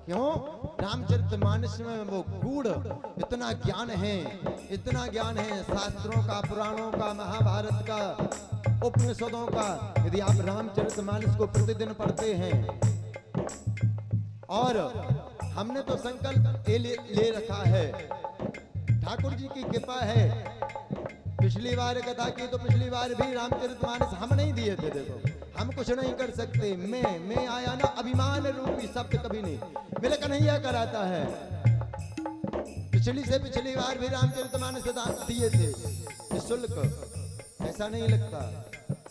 क्यों? रामचरितमानस में वो गूढ़ इतना ज्ञान है, इतना ज्ञान है शास्त्रों का, पुराणों का, महाभारत का, उपनिषदों का। यदि आप रामचरितमानस को प्रतिदिन पढ़ते हैं, और हमने तो संकल्प ले रखा है, ठाकुर जी की कृपा है। पिछली बार कथा की तो पिछली बार भी रामचरितमानस हम नहीं दिए थे। देखो हम कुछ नहीं कर सकते, मैं आया ना, अभिमान रूपी शब्द कभी नहीं, मेरे कन्हैया कराता है। पिछली से पिछली बार भी रामचरितमानस दिए थे निःशुल्क, ऐसा नहीं लगता,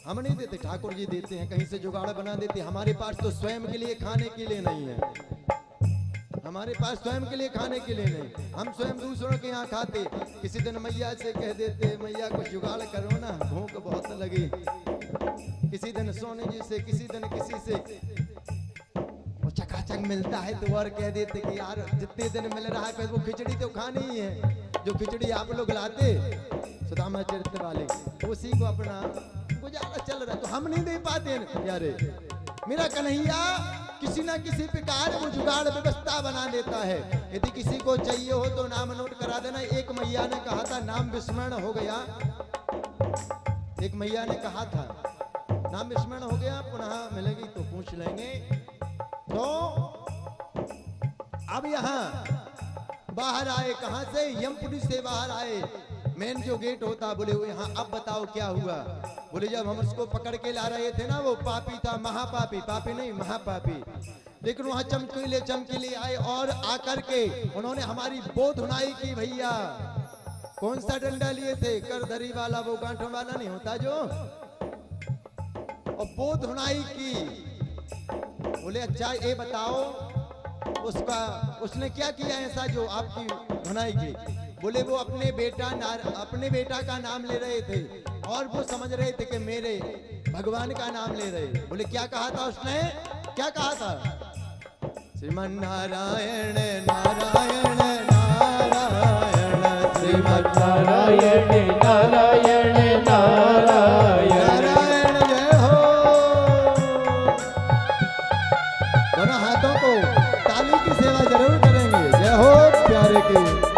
हम नहीं देते, ठाकुर जी देते हैं, कहीं से जुगाड़ बना देते। हमारे पास तो स्वयं के लिए खाने के लिए नहीं है, हमारे पास स्वयं के लिए खाने के लिए नहीं, हम स्वयं दूसरों के यहाँ खाते। किसी दिन मैया से कह देते, मैया कुछ जुगाड़ करो ना, भूख बहुत लगी। किसी दिन सोने जी से, किसी दिन किसी से वो चकाचक मिलता है तो और कह देते कि यार जितने दिन मिल रहा है वो खिचड़ी तो खानी ही है, जो खिचड़ी आप लोग लाते सुदामा चरित्र वाले, उसी को अपना गुजारा चल रहा है, तो हम नहीं दे पाते यारे। मेरा कन्हैया किसी ना किसी प्रकार को जुगाड़ व्यवस्था बना देता है। यदि किसी को चाहिए हो तो नाम नोट करा देना। एक मैया ने कहा था, नाम विस्मरण हो गया, एक मैया ने कहा था नाम विस्मरण हो गया, पुनः मिलेगी तो पूछ लेंगे। तो अब यहाँ बाहर आए, कहां से? यमपुरी से बाहर आए, मेन जो गेट होता, बोले वो यहाँ। अब बताओ क्या हुआ? बोले जब हम उसको पकड़ के ला रहे थे ना, वो पापी था, महापापी, पापी नहीं महापापी, लेकिन वहां चमकीले चमकीले आए और आकर के उन्होंने हमारी बो धुनाई की। भैया कौन सा डंडा लिए थे? करधरी वाला, वो गांठों वाला नहीं होता जो, और बो धुनाई की। बोले अच्छा ये बताओ उसका उसने क्या किया ऐसा जो आपकी धुनाई की? बोले वो अपने बेटा का नाम ले रहे थे और वो समझ रहे थे कि मेरे भगवान का नाम ले रहे। बोले क्या कहा था उसने? क्या कहा था? श्रीमन नारायण नारायण नारायण, श्रीमन नारायण नारायण नारायण, जय हो। दोनों हाथों को ताली की सेवा जरूर करेंगे, जय हो प्यारे की।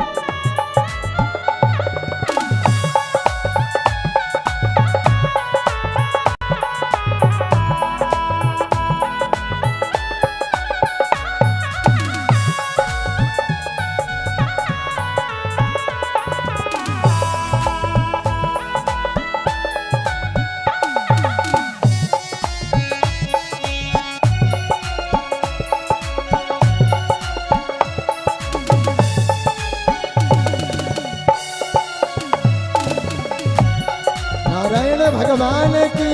भगवान की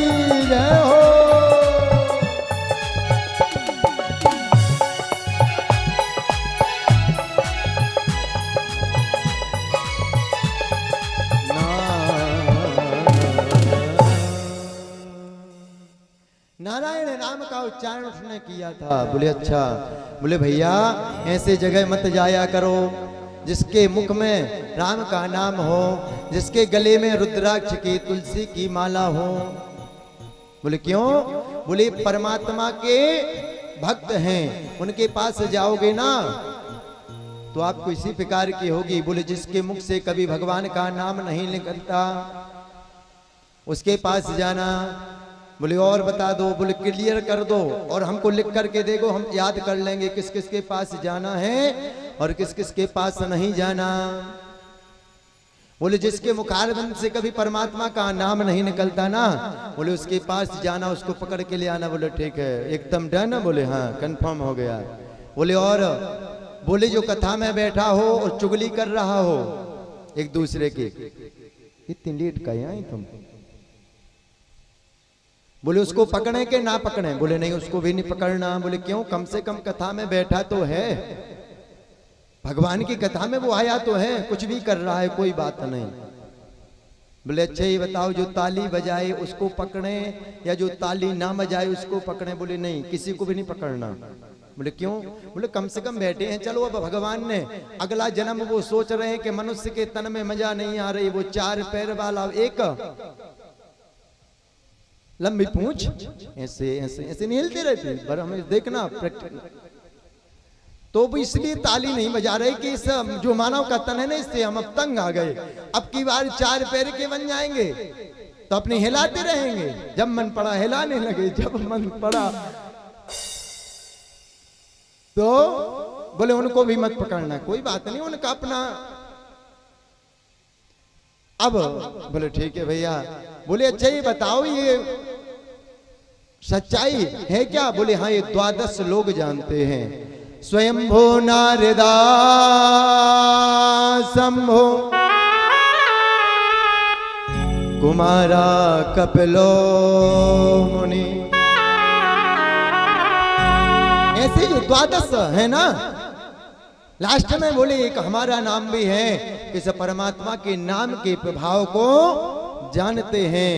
जय हो। नारायण नाम का उच्चारण उसने किया था। बोले अच्छा। बोले भैया ऐसे जगह मत जाया करो जिसके मुख में राम का नाम हो, जिसके गले में रुद्राक्ष की तुलसी की माला हो। बोले क्यों? बोले परमात्मा के भक्त हैं, उनके पास जाओगे ना तो आपको इसी प्रकार की होगी। बोले जिसके मुख से कभी भगवान का नाम नहीं निकलता उसके पास जाना। बोले और बता दो? बोले क्लियर कर दो और हमको लिख करके देखो, हम याद कर लेंगे किस किस के पास जाना है और किस किस के पास नहीं जाना। बोले जिसके मुखारबंद से कभी परमात्मा का नाम नहीं निकलता ना, बोले उसके पास जाना, उसको पकड़ के ले आना। बोले ठीक है, एकदम डन। बोले हाँ कंफर्म हो गया। बोले और बोले जो कथा में बैठा हो और चुगली कर रहा हो एक दूसरे की, इतनी लेट का आई तुम? बोले उसको पकड़े के ना पकड़े? बोले नहीं उसको भी नहीं पकड़ना। बोले क्यों? कम से कम कथा में बैठा तो है, भगवान की कथा में वो आया तो है, कुछ भी कर रहा है कोई बात नहीं। बोले अच्छा ये बताओ जो ताली बजाए उसको पकड़े या जो ताली ना बजाए उसको पकड़े? बोले नहीं किसी को भी नहीं पकड़ना। बोले क्यों? बोले कम से कम बैठे हैं, चलो अब भगवान ने अगला जन्म वो सोच रहे हैं कि मनुष्य के तन में मजा नहीं आ रही, वो 4 पैर वाला, एक लंबी पूंछ, ऐसे ऐसे ऐसे नहीं हिलती रहती, पर हमें देखना तो वो इसलिए ताली नहीं बजा रहे कि इस जो मानव का तन है ना, इससे हम अब तंग आ गए, अब की बार 4 पैर के बन जाएंगे तो अपने हिलाते रहेंगे, जब मन पड़ा हिलाने लगे, जब मन पड़ा तो बोले उनको भी मत पकड़ना, कोई बात नहीं, उनका अपना। अब बोले ठीक है भैया। बोले अच्छा ये बताओ ये सच्चाई है क्या? बोले हाँ, ये 12 लोग जानते हैं, स्वयंभो नारदा शंभो कुमारा कपिलो मुनि, ऐसे जो 12 है ना, लास्ट में बोले एक हमारा नाम भी है, इस परमात्मा के नाम के प्रभाव को जानते हैं,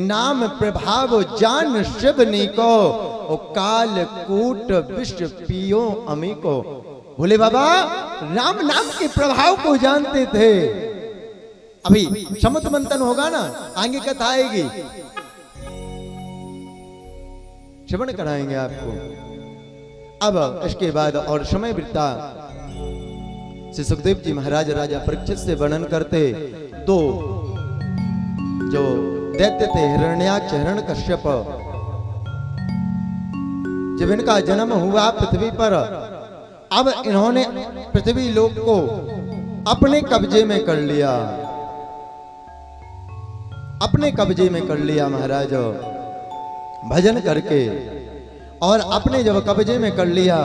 नाम प्रभाव जान शिवनी को, ओ काल कूट विश्व पियो अमी को। बोले बाबा राम नाम के प्रभाव को जानते थे। अभी समुद्र मंथन होगा ना, आगे कथा आएगी, श्रवण कराएंगे आपको। अब इसके बाद और समय बीता, श्री सुखदेव जी महाराज राजा परीक्षित से वर्णन करते, दो जो दैत्य थे, हिरण्याक्ष हिरण्यकश्यप, जब इनका जन्म हुआ पृथ्वी पर, अब इन्होंने पृथ्वी लोक को अपने कब्जे में कर लिया, अपने कब्जे में कर लिया महाराज भजन करके। और अपने जब कब्जे में कर लिया,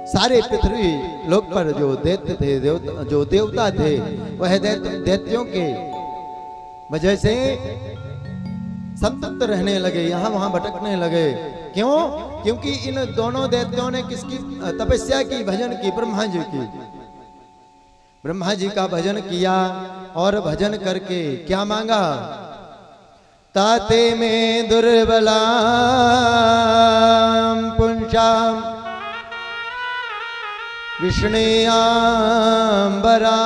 सारे पृथ्वी लोक पर जो दैत्य थे, जो देवता थे, वह दैत्यों के वजह से संतप्त रहने लगे, यहां वहां भटकने लगे। क्यों? क्योंकि इन दोनों दैत्यों ने किसकी तपस्या की? भजन की, ब्रह्मा जी की। ब्रह्मा जी का भजन किया और भजन करके क्या मांगा? ताते में दुर्बलाम पुंसाम विष्णुयाम बरामम।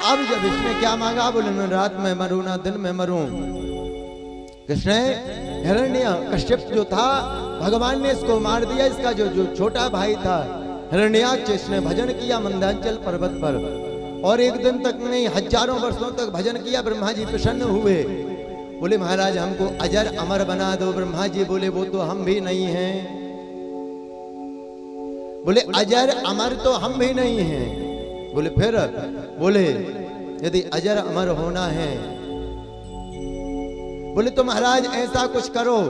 अब जब इसने क्या मांगा? बोले न रात में मरूं ना दिन में मरूं। कृष्ण हिरण्य कश्यप जो था, भगवान ने इसको मार दिया, इसका जो छोटा भाई था हिरण्याक्ष, इसने भजन किया मंदांचल पर्वत पर, और एक दिन तक नहीं, हजारों वर्षों तक भजन किया। ब्रह्मा जी प्रसन्न हुए, बोले महाराज हमको अजर अमर बना दो। ब्रह्मा जी बोले वो तो हम भी नहीं हैं। बोले अजर अमर तो हम भी नहीं हैं। बोले फिर? बोले यदि अजर अमर होना है, बोले तो महाराज ऐसा कुछ करो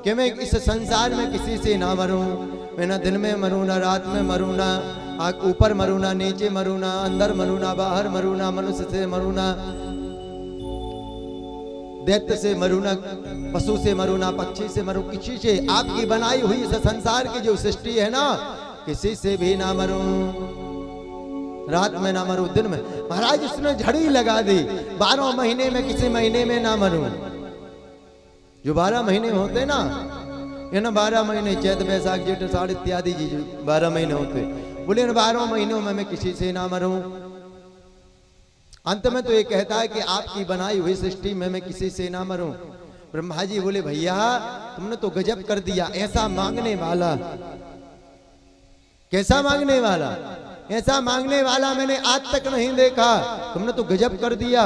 कि मैं इस संसार में किसी से ना मरूं, मैं ना दिन में मरूं, ना रात में मरूं, ना ऊपर मरूं, ना नीचे मरूं, ना अंदर मरूं, ना बाहर मरूं, ना मनुष्य से मरूं, ना दैत्य से मरूं, ना पशु से मरूं, ना पक्षी से मरूं, किसी से, आपकी बनाई हुई इस संसार की जो सृष्टि है ना, किसी से भी ना मरूं, रात में ना मरूं, दिन में। महाराज इसने झड़ी लगा दी, 12 महीने में किसी महीने में ना मरूं। जो 12 महीने होते ना, ये ना 12 महीने, चैत बैसाख जेठ आषाढ़ इत्यादि जी 12 महीने होते, बोले इन 12 महीनों में मैं किसी से ना मरूं। अंत में तो ये कहता है कि आपकी बनाई हुई सृष्टि में मैं किसी से ना मरूं। ब्रह्मा जी बोले भैया तुमने तो गजब कर दिया, ऐसा मांगने वाला, कैसा मांगने वाला? ऐसा मांगने वाला मैंने आज तक नहीं देखा, तुमने तो गजब कर दिया।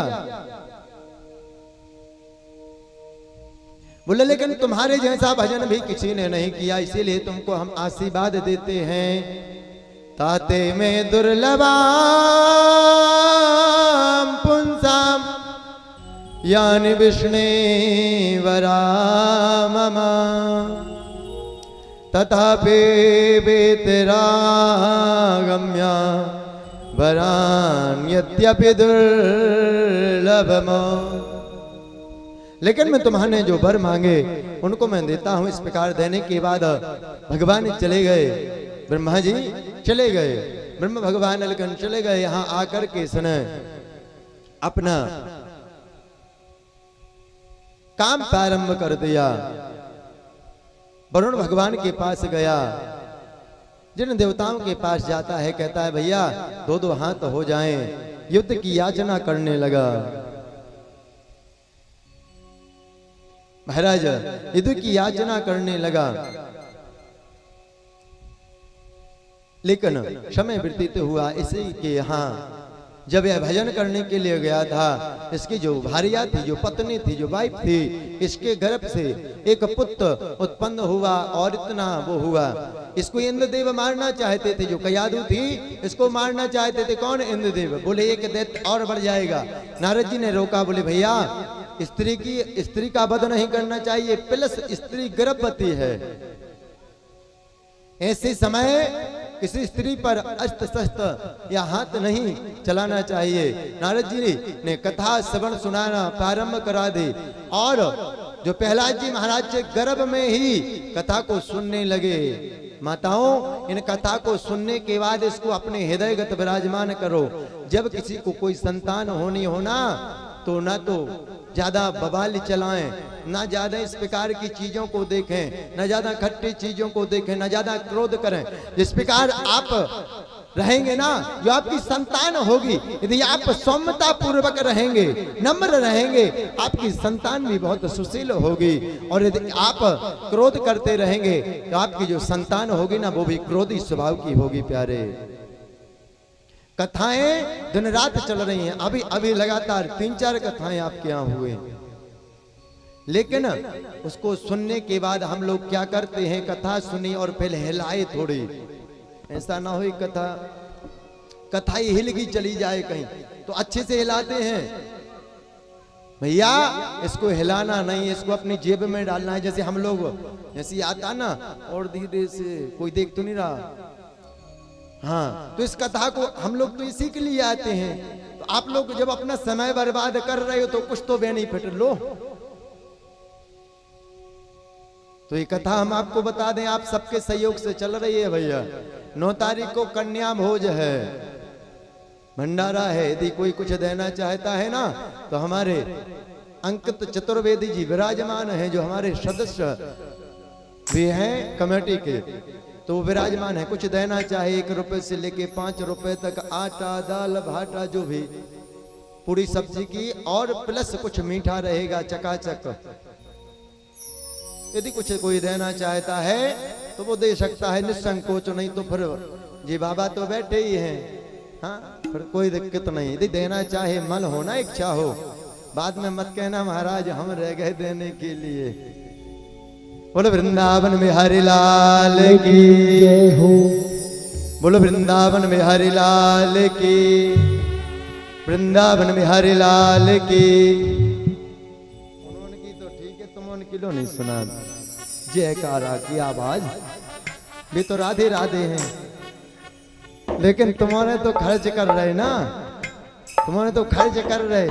बोले लेकिन तुम्हारे जैसा भजन भी किसी ने नहीं किया, इसीलिए तुमको हम आशीर्वाद देते हैं। ताते में दुर्लभाम पुंसाम यानि विष्णे वरामम तथापि वेतरागम्य वरान यद्यपि दुर्लभम। लेकिन मैं तुम्हारे जो वर मांगे उनको मैं देता हूं। इस प्रकार देने के बाद भगवान चले गए, ब्रह्मा जी चले गए, ब्रह्म भगवान लेकिन चले गए। यहां आकर के इसने अपना काम प्रारंभ कर दिया। वरुण भगवान के पास गया, जिन देवताओं के पास जाता है कहता है भैया 2-2 हाथ हो जाएं, युद्ध की याचना करने लगा। महाराज युद्ध की याचना करने लगा। लेकिन समय व्यतीत हुआ इसी के यहाँ जब यह भजन करने के लिए गया था, इसकी जो भार्या थी, जो पत्नी थी, जो वाइफ थी, इसके गर्भ से एक पुत्र उत्पन्न हुआ और इतना वो हुआ। इसको इंद्रदेव मारना चाहते थे, जो कयादू थी इसको मारना चाहते थे। कौन? इंद्रदेव। बोले एक दैत्य और बढ़ जाएगा। नारद जी ने रोका, बोले भैया स्त्री का वध नहीं करना चाहिए, प्लस स्त्री गर्भवती है। ऐसे समय किसी स्त्री पर अस्त्र शस्त्र या हाथ नहीं चलाना चाहिए। नारद जी ने कथा श्रवण सुनाना प्रारंभ करा दी और जो प्रहलाद जी महाराज के गर्भ में ही कथा को सुनने लगे। माताओं, इन कथा को सुनने के बाद इसको अपने हृदयगत विराजमान करो। जब किसी को कोई संतान होनी होना तो ना तो ज्यादा बवाल चलाएं, ना ज्यादा इस प्रकार की चीजों को देखें, ना ज्यादा खट्टी चीजों को देखें, ना ज्यादा क्रोध करें। जिस प्रकार आप रहेंगे ना, जो आपकी संतान होगी, यदि आप सौम्यता पूर्वक रहेंगे, नम्र रहेंगे, आपकी संतान भी बहुत सुशील होगी। और यदि आप क्रोध करते रहेंगे तो आपकी जो संतान होगी ना, वो भी क्रोधी स्वभाव की होगी। प्यारे, कथाएं दिन रात चल रही हैं। अभी लगातार 3-4 कथाएं आपके यहाँ हुए, लेकिन उसको सुनने के बाद हम लोग क्या करते हैं, कथा सुनी और पहले हिलाए थोड़ी। ऐसा ना हो कथा ही हिल गई चली जाए कहीं, तो अच्छे से हिलाते हैं। भैया इसको हिलाना नहीं, इसको अपनी जेब में डालना है। जैसे हम लोग जैसे आता ना और धीरे से, कोई देख तो नहीं रहा, हाँ, तो इस कथा को हम लोग तो इसी के लिए आते हैं। तो आप लोग जब अपना समय बर्बाद कर रहे हो तो कुछ तो बेनिफिट लो। तो ये कथा हम आपको बता दें, आप सबके सहयोग से चल रही है। भैया 9 तारीख को कन्या भोज है, भंडारा है। यदि कोई कुछ देना चाहता है ना, तो हमारे अंकित चतुर्वेदी जी विराजमान हैं, जो हमारे सदस्य भी हैं कमेटी के, तो विराजमान है। कुछ देना चाहे 1 रुपए से लेके 5 रुपए तक, आटा, दाल, भाटा, जो भी पूरी सब्जी की, और प्लस कुछ मीठा रहेगा चकाचक। यदि कुछ कोई देना चाहता है तो वो दे सकता है निसंकोच, नहीं तो फिर जी बाबा तो बैठे ही हैं, हाँ, फिर कोई दिक्कत नहीं। यदि देना चाहे, मन हो ना, इच्छा हो, बाद में मत कहना महाराज हम रह गए देने के लिए। बोलो वृंदावन बिहारी लाल की जय हो, बोलो वृंदावन बिहारी लाल की, वृंदावन बिहारी लाल की। उन्होंने की तो ठीक है, तुम उनकी लो नहीं सुना। जयकारा की आवाज भी तो राधे राधे हैं, लेकिन तुम्हारे तो खर्च कर रहे ना, तुम्हारे तो खर्च कर रहे।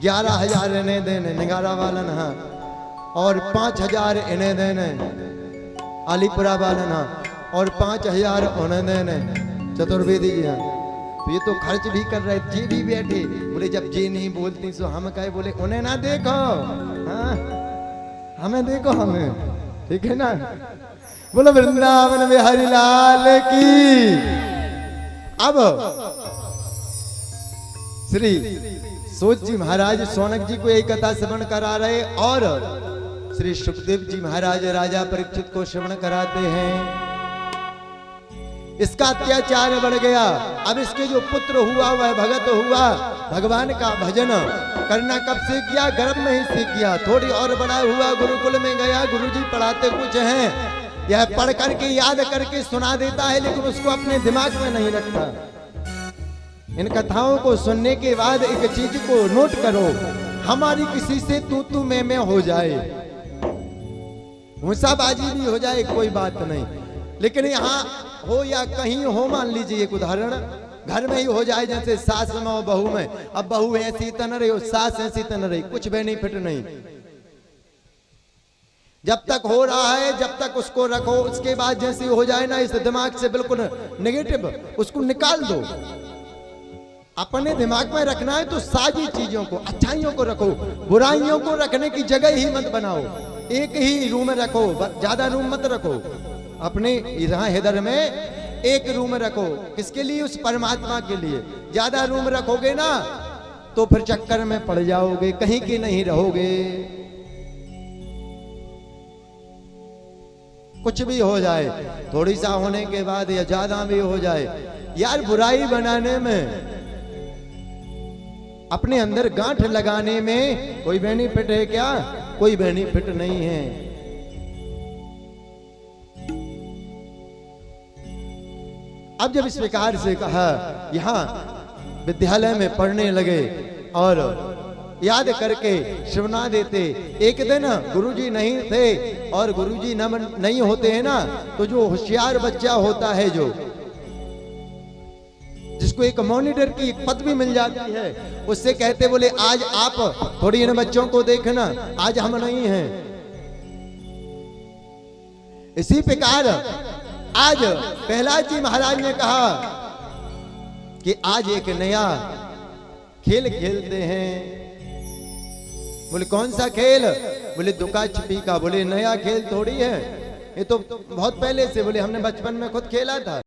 11,000 इन्हें देने निगारा वालन, हाँ, और 5,000 इन्हें देने अलीपुरा वालन, हाँ, और 5,000 उन्हें देने चतुर्वेदी जी, हाँ। तो ये तो खर्च भी कर रहे, जी भी बैठे। बोले जब जी नहीं बोलती तो हम कहे, बोले उन्हें ना देखो, हाँ, हमें देखो, हमें, ठीक है ना। बोलो वृंदावन बिहारी लाल की। अब श्री सूत जी महाराज शौनक जी को यही कथा श्रवण करा रहे, और श्री सुखदेव जी महाराज राजा परीक्षित को श्रवण कराते हैं। इसका अत्याचार बढ़ गया। अब इसके जो पुत्र हुआ, वह भगत हुआ, भगवान का भजन करना कब से किया, गर्भ में ही से किया। थोड़ी और बड़ा हुआ, गुरुकुल में गया, गुरुजी पढ़ाते कुछ हैं, यह पढ़ करके याद करके सुना देता है, लेकिन उसको अपने दिमाग में नहीं रखता। इन कथाओं को सुनने के बाद एक चीज को नोट करो, हमारी किसी से तू मैं हो जाए, मूसाबाजी भी हो जाए, कोई बात नहीं, लेकिन यहाँ हो या कहीं हो, मान लीजिए एक उदाहरण, घर में ही हो जाए, जैसे सास में और बहू में। अब बहू ऐसी तन रही हो, सास ऐसी तन रही, कुछ बेनिफिट नहीं। जब तक हो रहा है जब तक उसको रखो, उसके बाद जैसे हो जाए ना, इस दिमाग से बिल्कुल नेगेटिव उसको निकाल दो। अपने दिमाग में रखना है तो सारी चीजों को, अच्छाइयों को रखो, बुराइयों को रखने की जगह ही मत बनाओ। एक ही रूम में रखो, ज्यादा रूम मत रखो। अपने हृदय में एक रूम रखो, किसके लिए? उस परमात्मा के लिए। ज्यादा रूम रखोगे ना तो फिर चक्कर में पड़ जाओगे, कहीं के नहीं रहोगे। कुछ भी हो जाए, थोड़ी सा होने के बाद या ज्यादा भी हो जाए, यार बुराई बनाने में, अपने अंदर गांठ लगाने में कोई बेनिफिट है क्या? कोई बेनिफिट नहीं है। अब जब इस प्रकार से कहा, यहां विद्यालय में पढ़ने लगे और याद करके सुना देते। एक दिन गुरुजी नहीं थे, और गुरुजी नहीं होते हैं ना, तो जो होशियार बच्चा होता है, जो जिसको एक मॉनिटर की एक पदवी मिल जाती है, उससे कहते बोले आज आप थोड़ी इन बच्चों को देखना, आज हम नहीं हैं। इसी प्रकार आज प्रहलाद जी महाराज ने कहा कि आज एक नया खेल खेलते हैं। बोले कौन सा खेल? बोले दुका छिपी का। बोले नया खेल थोड़ी है, ये तो बहुत पहले से, बोले हमने बचपन में खुद खेला था।